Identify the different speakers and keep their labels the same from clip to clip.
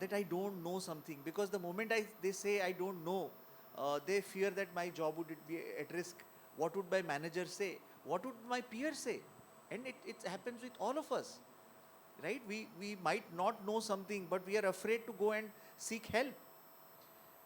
Speaker 1: that I don't know something, because the moment they say I don't know, they fear that my job would be at risk. What would my manager say? What would my peers say? And it happens with all of us, right? We might not know something, but we are afraid to go and seek help.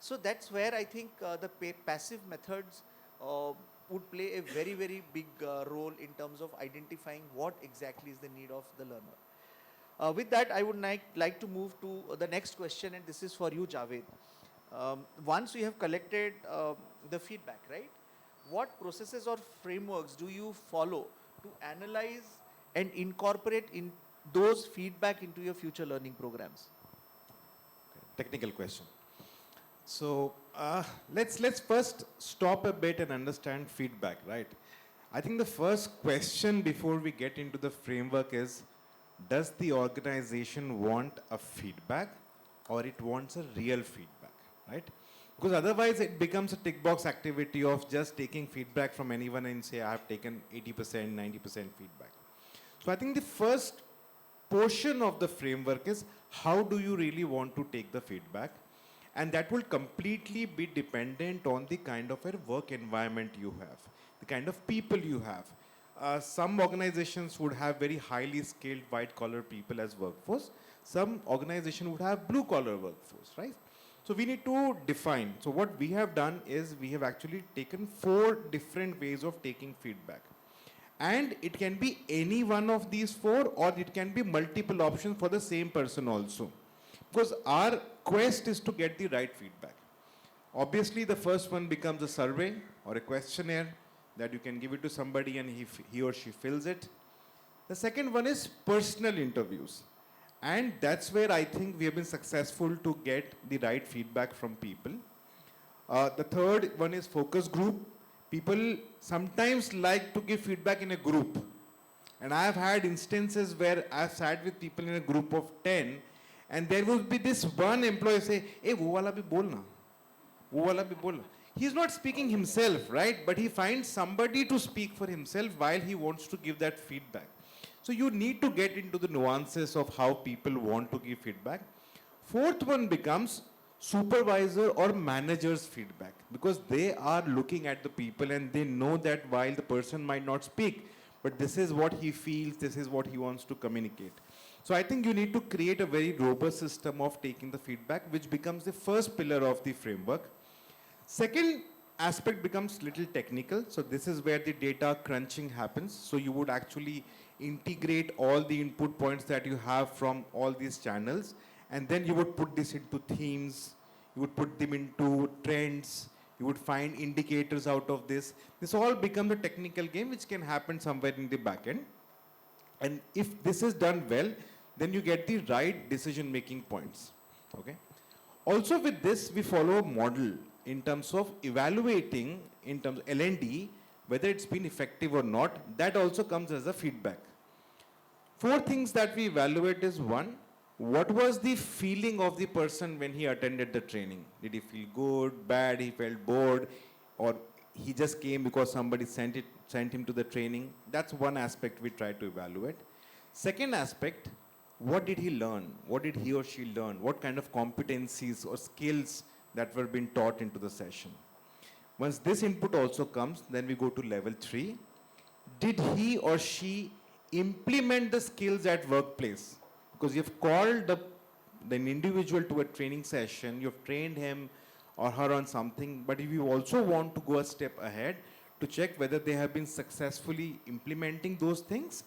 Speaker 1: So that's where I think the passive methods uh, would play a very, very big role in terms of identifying what exactly is the need of the learner. With that, I would like to move to the next question, and this is for you, Javed. Once you have collected the feedback, right? What processes or frameworks do you follow to analyze and incorporate in those feedback into your future learning programs?
Speaker 2: Technical question. So let's first stop a bit and understand feedback, right? I think the first question before we get into the framework is, does the organization want a feedback or it wants a real feedback, right? Because otherwise it becomes a tick box activity of just taking feedback from anyone and say, I have taken 80%, 90% feedback. So I think the first portion of the framework is, how do you really want to take the feedback? And that will completely be dependent on the kind of a work environment you have, the kind of people you have. Some organizations would have very highly skilled white collar people as workforce. Some organization would have blue collar workforce, right? So we need to define. So what we have done is we have actually taken 4 different ways of taking feedback. And it can be any one of these 4, or it can be multiple options for the same person also. Because our quest is to get the right feedback. Obviously, the first one becomes a survey or a questionnaire that you can give it to somebody and he or she fills it. The second one is personal interviews. And that's where I think we have been successful to get the right feedback from people. The third one is focus group. People sometimes like to give feedback in a group. And I have had instances where I've sat with people in a group of 10, and there will be this one employee say, hey, wo wala bhi bolna. Wo wala bhi bolna. He's not speaking himself, right? But he finds somebody to speak for himself while he wants to give that feedback. So you need to get into the nuances of how people want to give feedback. Fourth one becomes supervisor or manager's feedback, because they are looking at the people and they know that while the person might not speak, but this is what he feels, this is what he wants to communicate. So I think you need to create a very robust system of taking the feedback, which becomes the first pillar of the framework. Second aspect becomes little technical. So this is where the data crunching happens. So you would actually integrate all the input points that you have from all these channels, and then you would put this into themes, you would put them into trends, you would find indicators out of this. This all becomes a technical game which can happen somewhere in the back end. And if this is done well, then you get the right decision making points. Okay. Also with this, we follow a model in terms of evaluating in terms of L&D, whether it's been effective or not. That also comes as a feedback. 4 things that we evaluate is: 1, what was the feeling of the person when he attended the training? Did he feel good, bad, he felt bored, or he just came because somebody sent him to the training? That's one aspect we try to evaluate. Second aspect, what did he learn? What did he or she learn? What kind of competencies or skills that were being taught into the session? Once this input also comes, then we go to level 3. Did he or she implement the skills at workplace? Because you've called an individual to a training session, you've trained him or her on something, but if you also want to go a step ahead to check whether they have been successfully implementing those things.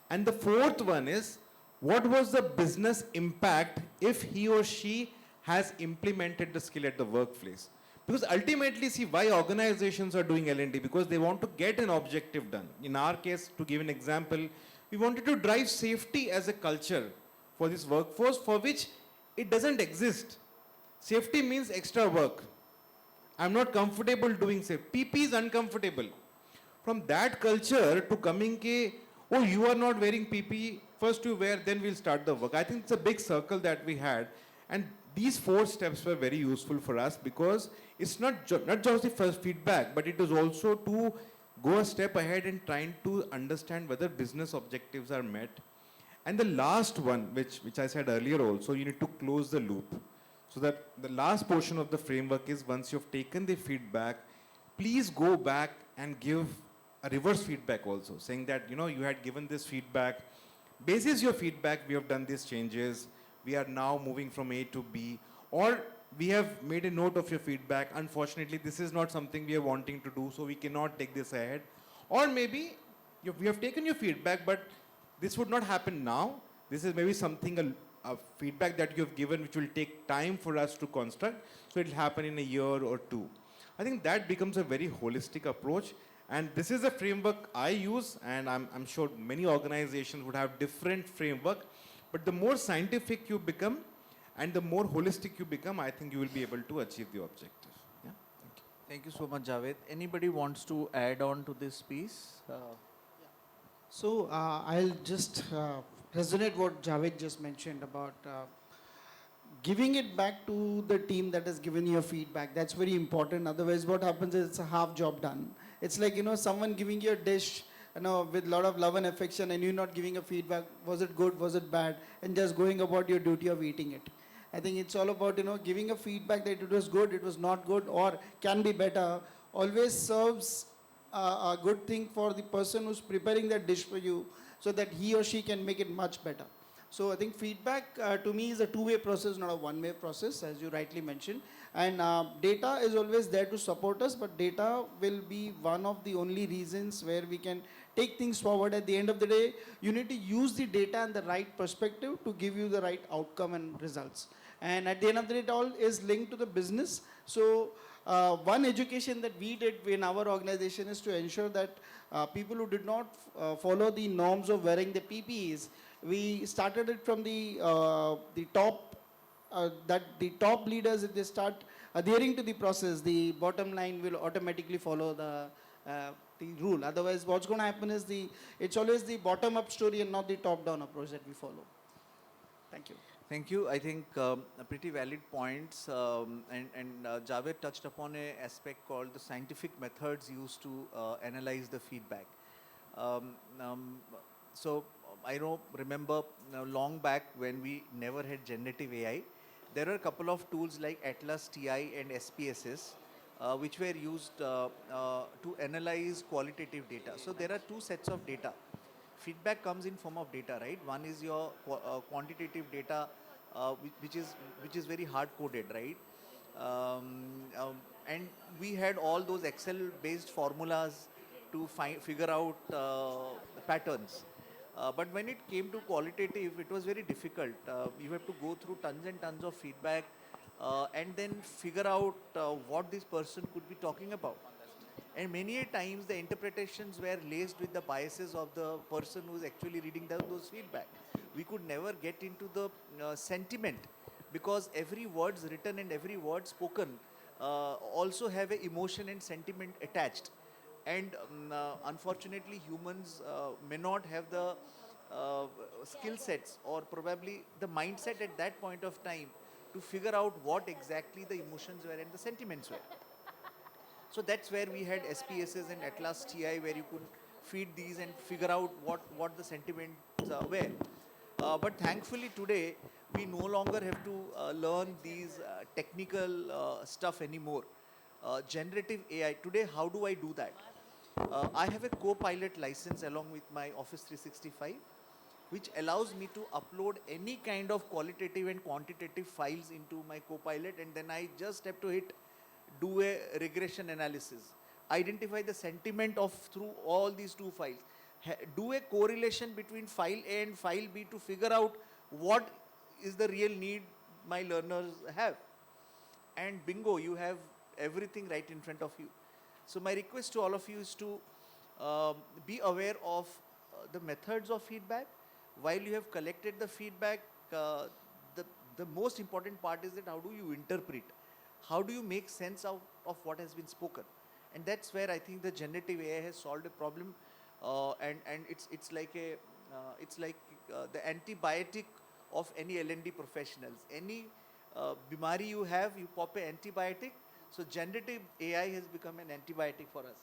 Speaker 2: And the fourth one is, what was the business impact if he or she has implemented the skill at the workplace? Because ultimately, see, why organizations are doing L&D? Because they want to get an objective done. In our case, to give an example, we wanted to drive safety as a culture for this workforce, for which it doesn't exist. Safety means extra work. I'm not comfortable doing safety. PP is uncomfortable. From that culture to coming ke, oh, you are not wearing PP, first you wear, then we'll start the work. I think it's a big circle that we had. And these 4 steps were very useful for us, because it's not just the first feedback, but it is also to go a step ahead and trying to understand whether business objectives are met. And the last one, which I said earlier also, you need to close the loop. So that the last portion of the framework is once you've taken the feedback, please go back and give a reverse feedback also, saying that, you know, you had given this feedback. Basis your feedback, we have done these changes. We are now moving from A to B. Or we have made a note of your feedback. Unfortunately, this is not something we are wanting to do, so we cannot take this ahead. Or maybe we have taken your feedback, but this would not happen now. This is maybe something, a feedback that you have given which will take time for us to construct. So it will happen in a year or two. I think that becomes a very holistic approach. And this is a framework I use, and I'm sure many organizations would have different framework. But the more scientific you become and the more holistic you become, I think you will be able to achieve the objective. Yeah? Thank you.
Speaker 1: Thank you so much, Javed. Anybody wants to add on to this piece?
Speaker 3: So I'll just resonate what Javed just mentioned about giving it back to the team that has given you feedback. That's very important. Otherwise, what happens is it's a half job done. It's like, you know, someone giving you a dish, you know, with a lot of love and affection, and you're not giving a feedback. Was it good? Was it bad? And just going about your duty of eating it. I think it's all about, you know, giving a feedback that it was good, it was not good, or can be better. Always serves a good thing for the person who's preparing that dish for you, so that he or she can make it much better. So I think feedback to me is a two-way process, not a one-way process, as you rightly mentioned. And data is always there to support us, but data will be one of the only reasons where we can take things forward. At the end of the day, you need to use the data and the right perspective to give you the right outcome and results. And at the end of the day, it all is linked to the business. So one education that we did in our organization is to ensure that people who did not follow the norms of wearing the PPEs, we started it from the top, that the top leaders, if they start adhering to the process, the bottom line will automatically follow the rule. Otherwise, what's going to happen is it's always the bottom-up story and not the top-down approach that we follow. Thank you.
Speaker 1: Thank you. I think pretty valid points. And Javed touched upon an aspect called the scientific methods used to analyze the feedback. Um, um, so I remember long back when we never had generative AI, there were a couple of tools like Atlas TI and SPSS, which were used to analyze qualitative data. So there are two sets of data. Feedback comes in form of data, right? One is your quantitative data, which is very hard coded, right? And we had all those Excel based formulas to figure out patterns. But when it came to qualitative, it was very difficult. You have to go through tons and tons of feedback and then figure out what this person could be talking about. And many a times the interpretations were laced with the biases of the person who's actually reading those feedback. We could never get into the sentiment, because every words written and every word spoken also have a emotion and sentiment attached. And unfortunately, humans may not have the skill sets or probably the mindset at that point of time to figure out what exactly the emotions were and the sentiments were. So that's where we had SPSS and Atlas TI, where you could feed these and figure out what the sentiments were. But thankfully today, we no longer have to learn these technical stuff anymore. Generative AI, today how do I do that? I have a co-pilot license along with my Office 365, which allows me to upload any kind of qualitative and quantitative files into my co-pilot, and then I just have to hit do a regression analysis, identify the sentiment of through all these two files, do a correlation between file A and file B to figure out what is the real need my learners have. And bingo, you have everything right in front of you. So my request to all of you is to be aware of the methods of feedback. While you have collected the feedback, the most important part is that how do you interpret? How do you make sense of what has been spoken? And that's where I think the generative AI has solved a problem. And it's like the antibiotic of any L&D professionals. Any bimari you have, you pop an antibiotic. So generative AI has become an antibiotic for us.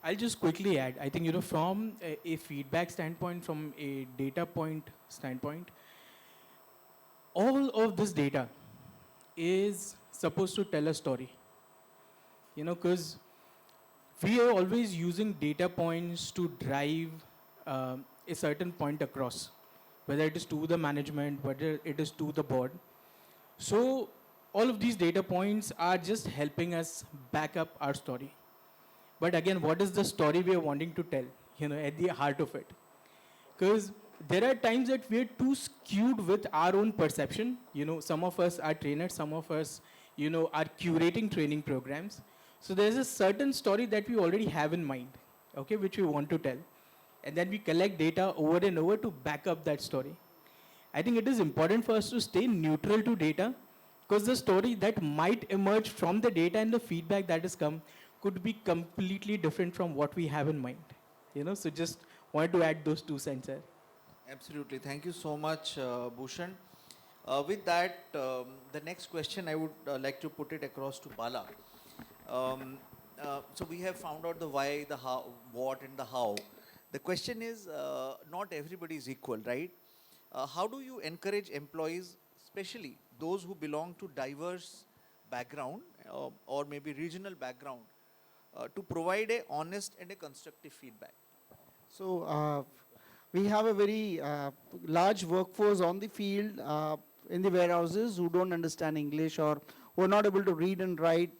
Speaker 4: I'll just quickly add. I think, from a feedback standpoint, from a data point standpoint, all of this data is supposed to tell a story. Because we are always using data points to drive a certain point across, whether it is to the management, whether it is to the board. So all of these data points are just helping us back up our story. But again, what is the story we are wanting to tell, at the heart of it? Because there are times that we are too skewed with our own perception. Some of us are trainers, some of us, are curating training programs. So there's a certain story that we already have in mind, okay, which we want to tell. And then we collect data over and over to back up that story. I think it is important for us to stay neutral to data, because the story that might emerge from the data and the feedback that has come could be completely different from what we have in mind. So just wanted to add those 2 cents there.
Speaker 1: Absolutely. Thank you so much, Bhushan. With that, the next question I would like to put it across to Bala. So we have found out the why, the how, what, and the how. The question is, not everybody is equal, right? How do you encourage employees, especially those who belong to diverse background or maybe regional background, to provide a honest and a constructive feedback?
Speaker 3: So we have a very large workforce on the field in the warehouses who don't understand English or who are not able to read and write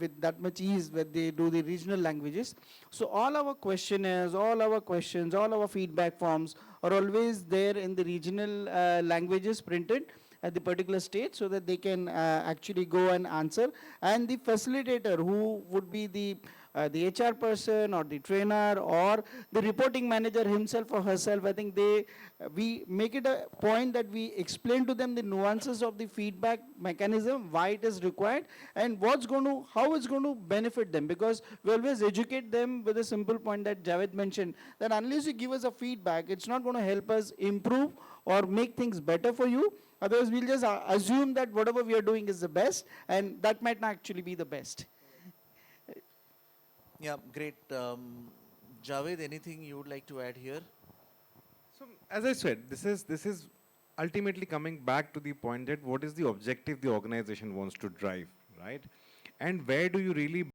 Speaker 3: with that much ease when they do the regional languages. So all our questionnaires, all our questions, all our feedback forms are always there in the regional languages printed at the particular state, so that they can actually go and answer. And the facilitator, who would be the HR person or the trainer or the reporting manager himself or herself, I think we make it a point that we explain to them the nuances of the feedback mechanism, why it is required, and how it's going to benefit them. Because we always educate them with a simple point that Javed mentioned, that unless you give us a feedback, it's not going to help us improve or make things better for you. Otherwise, we'll just assume that whatever we are doing is the best, and that might not actually be the best.
Speaker 1: Yeah, great. Javed, anything you would like to add here?
Speaker 2: So, as I said, this is ultimately coming back to the point that what is the objective the organization wants to drive, right? And where do you really